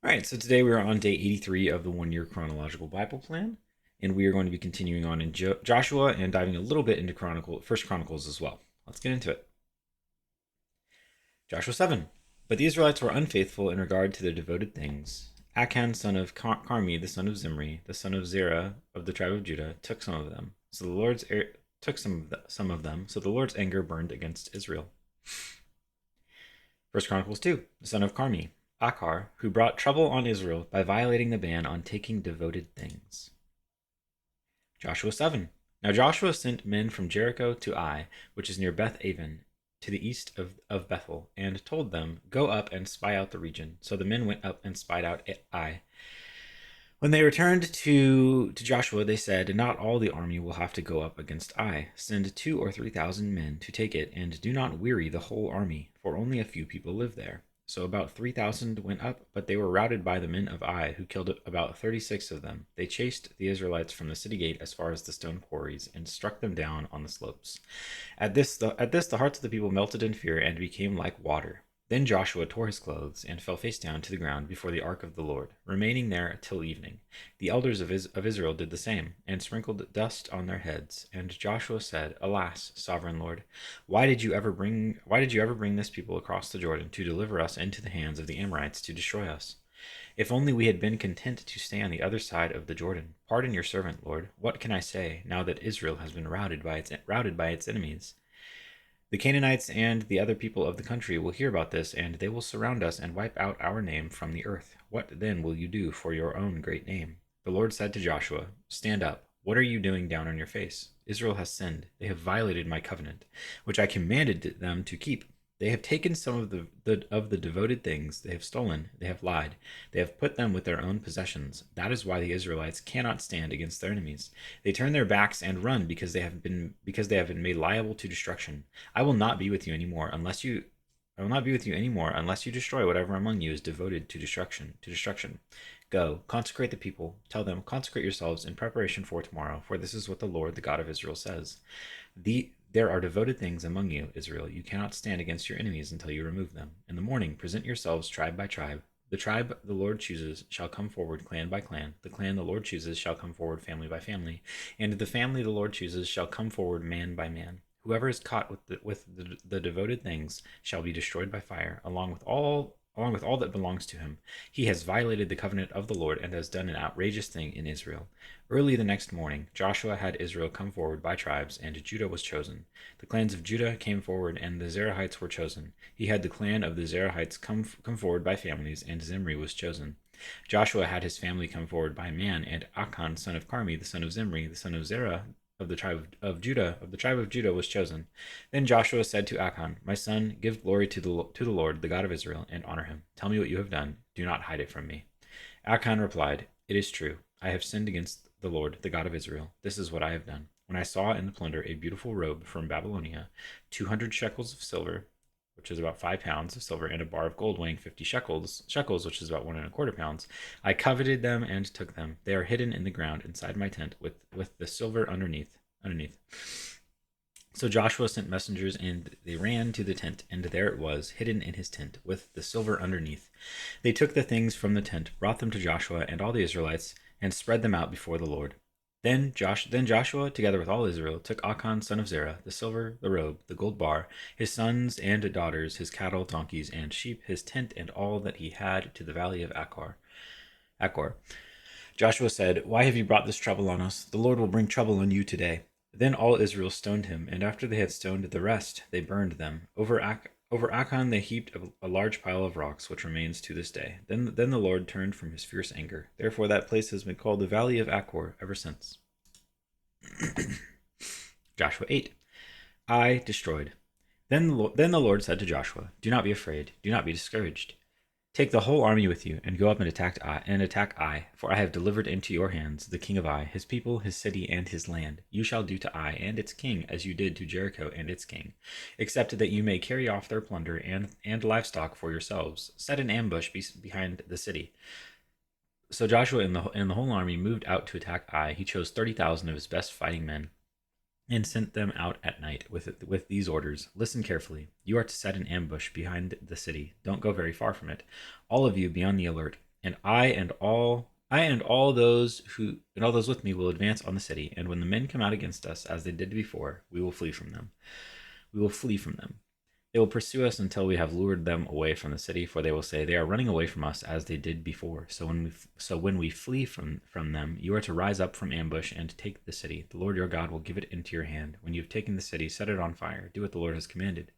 All right, so today we are on day 83 of the 1 year chronological Bible plan, and we are going to be continuing on in Joshua and diving a little bit into First Chronicles as well. Let's get into it. Joshua 7. But the Israelites were unfaithful in regard to their devoted things. Achan, son of Carmi, the son of Zimri, the son of Zerah of the tribe of Judah, took some of them. So the Lord's took some of them. So the Lord's anger burned against Israel. First Chronicles 2. The son of Carmi, Achar, who brought trouble on Israel by violating the ban on taking devoted things. Joshua 7. Now Joshua sent men from Jericho to Ai, which is near Beth Aven, to the east of Bethel, and told them, Go up and spy out the region. So the men went up and spied out Ai. When they returned to Joshua, they said, Not all the army will have to go up against Ai. Send 2 or 3,000 men to take it, and do not weary the whole army, for only a few people live there. So about 3,000 went up, but they were routed by the men of Ai, who killed about 36 of them. They chased the Israelites from the city gate as far as the stone quarries, and struck them down on the slopes. At this, the hearts of the people melted in fear and became like water. Then Joshua tore his clothes and fell face down to the ground before the ark of the Lord, remaining there till evening. The elders of Israel did the same, and sprinkled dust on their heads. And Joshua said, Alas, sovereign Lord, why did you ever bring this people across the Jordan to deliver us into the hands of the Amorites to destroy us? If only we had been content to stay on the other side of the Jordan. Pardon your servant, Lord. What can I say, now that Israel has been routed by its enemies? The Canaanites and the other people of the country will hear about this, and they will surround us and wipe out our name from the earth. What then will you do for your own great name? The Lord said to Joshua, Stand up. What are you doing down on your face? Israel has sinned. They have violated my covenant, which I commanded them to keep. They have taken some of the devoted things. They have stolen. They have lied. They have put them with their own possessions. That is why the Israelites cannot stand against their enemies. They turn their backs and run because they have been made liable to destruction. I will not be with you anymore unless you I will not be with you anymore unless you destroy whatever among you is devoted to destruction. Go, consecrate the people. Tell them, consecrate yourselves in preparation for tomorrow, for this is what the Lord, the God of Israel, says. There are devoted things among you, Israel. You cannot stand against your enemies until you remove them. In the morning, present yourselves tribe by tribe. The tribe the Lord chooses shall come forward clan by clan. The clan the Lord chooses shall come forward family by family. And the family the Lord chooses shall come forward man by man. Whoever is caught with the devoted things shall be destroyed by fire, along with all that belongs to him. He has violated the covenant of the Lord and has done an outrageous thing in Israel. Early the next morning, Joshua had Israel come forward by tribes, and Judah was chosen. The clans of Judah came forward, and the Zerahites were chosen. He had the clan of the Zerahites come forward by families, and Zimri was chosen. Joshua had his family come forward by man, and Achan, son of Carmi, the son of Zimri, the son of Zerah, of the tribe of Judah was chosen. Then Joshua said to Achan, My son, give glory to the Lord, the God of Israel, and honor him. Tell me what you have done. Do not hide it from me. Achan replied, It is true. I have sinned against the Lord, the God of Israel. This is what I have done. When I saw in the plunder a beautiful robe from Babylonia, 200 shekels of silver, which is about 5 pounds of silver, and a bar of gold weighing 50 shekels, which is about 1.25 pounds. I coveted them and took them. They are hidden in the ground inside my tent with the silver underneath. So Joshua sent messengers, and they ran to the tent, and there it was, hidden in his tent, with the silver underneath. They took the things from the tent, brought them to Joshua and all the Israelites, and spread them out before the Lord. Then Joshua, together with all Israel, took Achan son of Zerah, the silver, the robe, the gold bar, his sons and daughters, his cattle, donkeys, and sheep, his tent, and all that he had to the valley of Achor. Joshua said, Why have you brought this trouble on us? The Lord will bring trouble on you today. Then all Israel stoned him, and after they had stoned the rest, they burned them. Over Achan they heaped a large pile of rocks, which remains to this day. Then the Lord turned from his fierce anger. Therefore that place has been called the Valley of Achor ever since. Joshua 8. Ai destroyed. Then the Lord said to Joshua, Do not be afraid, do not be discouraged. Take the whole army with you, and go up and attack Ai, for I have delivered into your hands the king of Ai, his people, his city, and his land. You shall do to Ai and its king as you did to Jericho and its king, except that you may carry off their plunder and livestock for yourselves. Set an ambush behind the city. So Joshua and the whole army moved out to attack Ai. He chose 30,000 of his best fighting men and sent them out at night with these orders. Listen carefully. You are to set an ambush behind the city. Don't go very far from it. All of you be on the alert and I and all those with me will advance on the city, and when the men come out against us as they did before, we will flee from them. We will flee from them. They will pursue us until we have lured them away from the city, for they will say, they are running away from us as they did before. So when we flee from them, you are to rise up from ambush and take the city. The Lord your God will give it into your hand. When you have taken the city, set it on fire. Do what the Lord has commanded.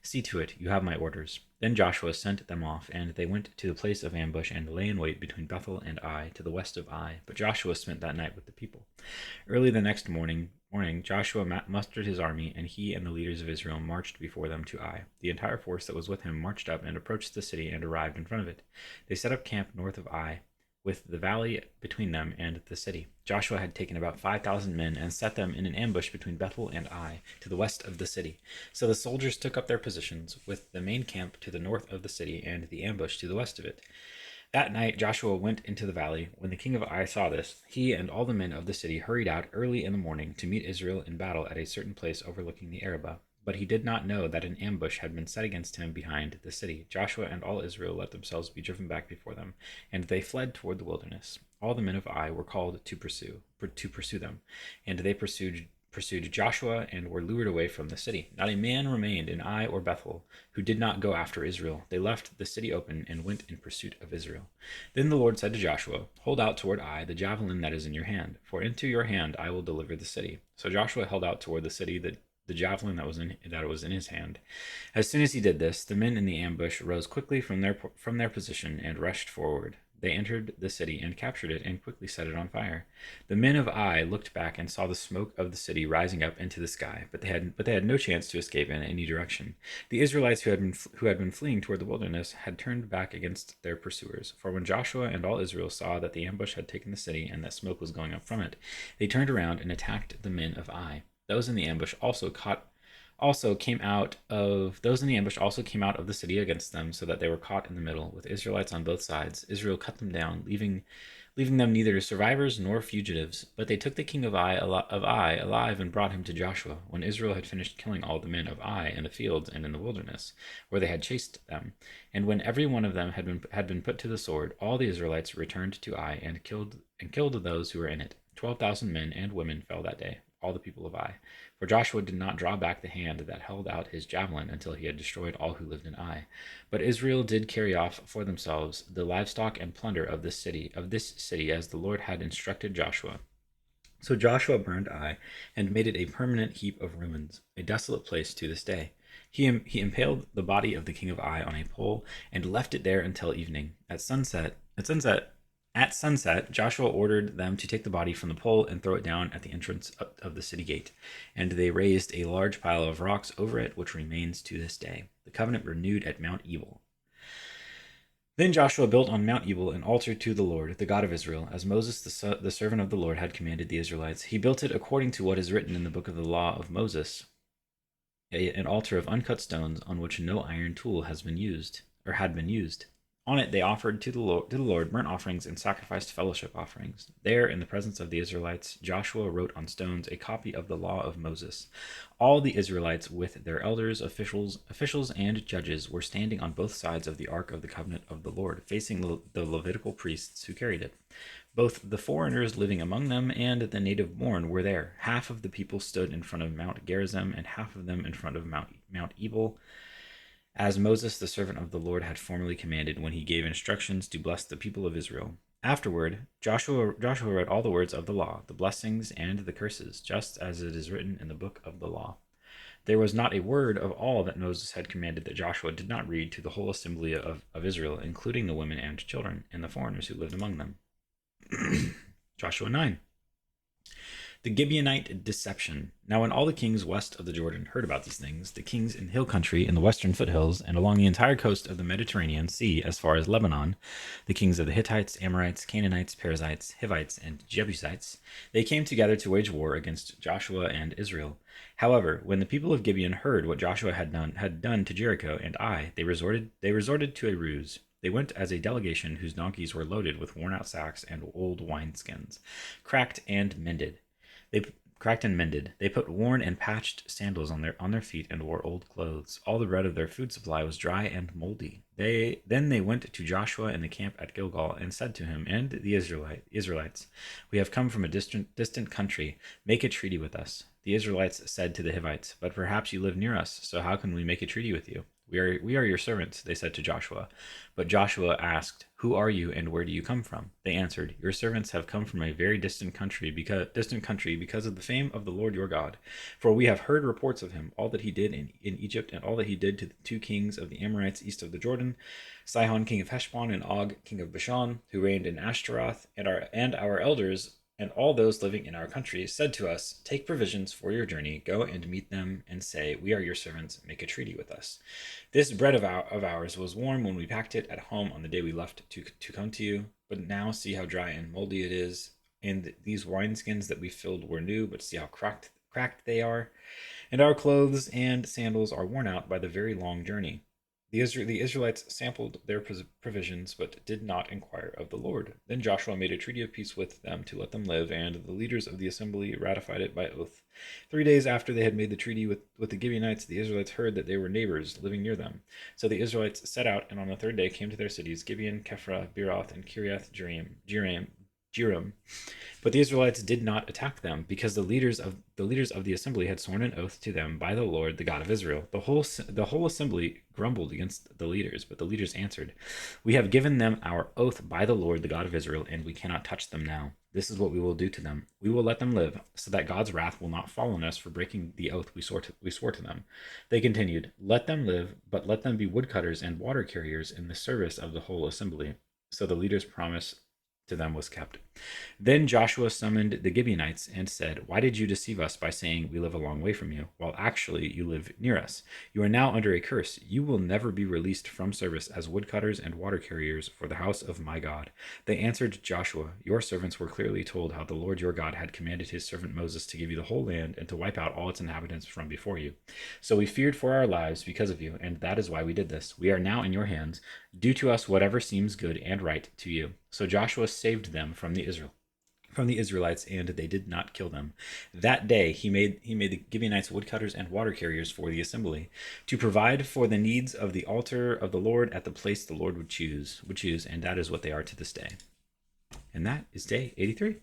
See to it, you have my orders. Then Joshua sent them off, and they went to the place of ambush and lay in wait between Bethel and Ai, to the west of Ai. But Joshua spent that night with the people. Early the next morning, Joshua mustered his army, and he and the leaders of Israel marched before them to Ai. The entire force that was with him marched up and approached the city and arrived in front of it. They set up camp north of Ai, with the valley between them and the city. Joshua had taken about 5,000 men and set them in an ambush between Bethel and Ai, to the west of the city. So the soldiers took up their positions, with the main camp to the north of the city and the ambush to the west of it. That night Joshua went into the valley. When the king of Ai saw this, he and all the men of the city hurried out early in the morning to meet Israel in battle at a certain place overlooking the Arabah. But he did not know that an ambush had been set against him behind the city. Joshua and all Israel let themselves be driven back before them, and they fled toward the wilderness. All the men of Ai were called to pursue them, and they pursued Joshua and were lured away from the city. Not a man remained in Ai or Bethel who did not go after Israel. They left the city open and went in pursuit of Israel. Then the Lord said to Joshua, hold out toward Ai the javelin that is in your hand, for into your hand I will deliver the city. So Joshua held out toward the city the javelin that was in his hand. As soon as he did this, the men in the ambush rose quickly from their position and rushed forward. They entered the city and captured it and quickly set it on fire. The men of Ai looked back and saw the smoke of the city rising up into the sky, but they had no chance to escape in any direction. The Israelites who had been fleeing toward the wilderness had turned back against their pursuers. For when Joshua and all Israel saw that the ambush had taken the city and that smoke was going up from it, they turned around and attacked the men of Ai. Those in the ambush also came out of the city against them, so that they were caught in the middle, with Israelites on both sides. Israel cut them down, leaving them neither survivors nor fugitives. But they took the king of Ai alive and brought him to Joshua, when Israel had finished killing all the men of Ai in the fields and in the wilderness, where they had chased them. And when every one of them had been put to the sword, all the Israelites returned to Ai and killed those who were in it. 12,000 men and women fell that day, all the people of Ai. For Joshua did not draw back the hand that held out his javelin until he had destroyed all who lived in Ai. But Israel did carry off for themselves the livestock and plunder of this city, as the Lord had instructed Joshua. So Joshua burned Ai and made it a permanent heap of ruins, a desolate place to this day. He impaled the body of the king of Ai on a pole and left it there until evening. At sunset, Joshua ordered them to take the body from the pole and throw it down at the entrance of the city gate, and they raised a large pile of rocks over it, which remains to this day. The covenant renewed at Mount Ebal. Then Joshua built on Mount Ebal an altar to the Lord, the God of Israel, as Moses, the servant of the Lord, had commanded the Israelites. He built it according to what is written in the book of the law of Moses, an altar of uncut stones on which no iron tool had been used. On it they offered to the Lord burnt offerings and sacrificed fellowship offerings. There, in the presence of the Israelites, Joshua wrote on stones a copy of the law of Moses. All the Israelites, with their elders, officials, and judges, were standing on both sides of the ark of the covenant of the Lord, facing the Levitical priests who carried it. Both the foreigners living among them and the native-born were there. Half of the people stood in front of Mount Gerizim, and half of them in front of Mount Ebal, as Moses, the servant of the Lord, had formerly commanded when he gave instructions to bless the people of Israel. Afterward, Joshua read all the words of the law, the blessings and the curses, just as it is written in the book of the law. There was not a word of all that Moses had commanded that Joshua did not read to the whole assembly of Israel, including the women and children, and the foreigners who lived among them. Joshua 9. The Gibeonite deception. Now when all the kings west of the Jordan heard about these things, the kings in hill country, in the western foothills, and along the entire coast of the Mediterranean Sea as far as Lebanon, the kings of the Hittites, Amorites, Canaanites, Perizzites, Hivites, and Jebusites, they came together to wage war against Joshua and Israel. However, when the people of Gibeon heard what Joshua had done to Jericho and Ai, they resorted to a ruse. They went as a delegation whose donkeys were loaded with worn-out sacks and old wineskins, cracked and mended. cracked and mended. They put worn and patched sandals on their feet and wore old clothes. All the bread of their food supply was dry and moldy. They went to Joshua in the camp at Gilgal and said to him and the Israelites, "We have come from a distant country. Make a treaty with us." The Israelites said to the Hivites, "But perhaps you live near us, so how can we make a treaty with you?" We are your servants," they said to Joshua. But Joshua asked, "Who are you and where do you come from?" They answered, "Your servants have come from a very distant country because of the fame of the Lord your God. For we have heard reports of him, all that he did in Egypt and all that he did to the two kings of the Amorites east of the Jordan, Sihon king of Heshbon and Og king of Bashan, who reigned in Ashtaroth, and our elders and all those living in our country said to us, 'Take provisions for your journey, go and meet them, and say, We are your servants, make a treaty with us.' This bread of ours was warm when we packed it at home on the day we left to come to you, but now see how dry and moldy it is. And these wineskins that we filled were new, but see how cracked they are. And our clothes and sandals are worn out by the very long journey." The Israelites sampled their provisions, but did not inquire of the Lord. Then Joshua made a treaty of peace with them to let them live, and the leaders of the assembly ratified it by oath. 3 days after they had made the treaty with the Gibeonites, the Israelites heard that they were neighbors living near them. So the Israelites set out, and on the third day came to their cities, Gibeon, Kephra, Beeroth, and Kiriath Jearim. But the Israelites did not attack them, because the leaders of the assembly had sworn an oath to them by the Lord, the God of Israel. The whole assembly grumbled against the leaders, but the leaders answered, "We have given them our oath by the Lord, the God of Israel, and we cannot touch them now. This is what we will do to them. We will let them live, so that God's wrath will not fall on us for breaking the oath we swore to them." They continued, "Let them live, but let them be woodcutters and water carriers in the service of the whole assembly." So the leaders' promise to them was kept. Then Joshua summoned the Gibeonites and said, "Why did you deceive us by saying we live a long way from you, while actually you live near us? You are now under a curse. You will never be released from service as woodcutters and water carriers for the house of my God." They answered Joshua, "Your servants were clearly told how the Lord your God had commanded his servant Moses to give you the whole land and to wipe out all its inhabitants from before you. So we feared for our lives because of you, and that is why we did this. We are now in your hands. Do to us whatever seems good and right to you." So Joshua saved them from the Israelites, and they did not kill them. That day he made the Gibeonites woodcutters and water carriers for the assembly, to provide for the needs of the altar of the Lord at the place the Lord would choose, and that is what they are to this day. And that is day 83.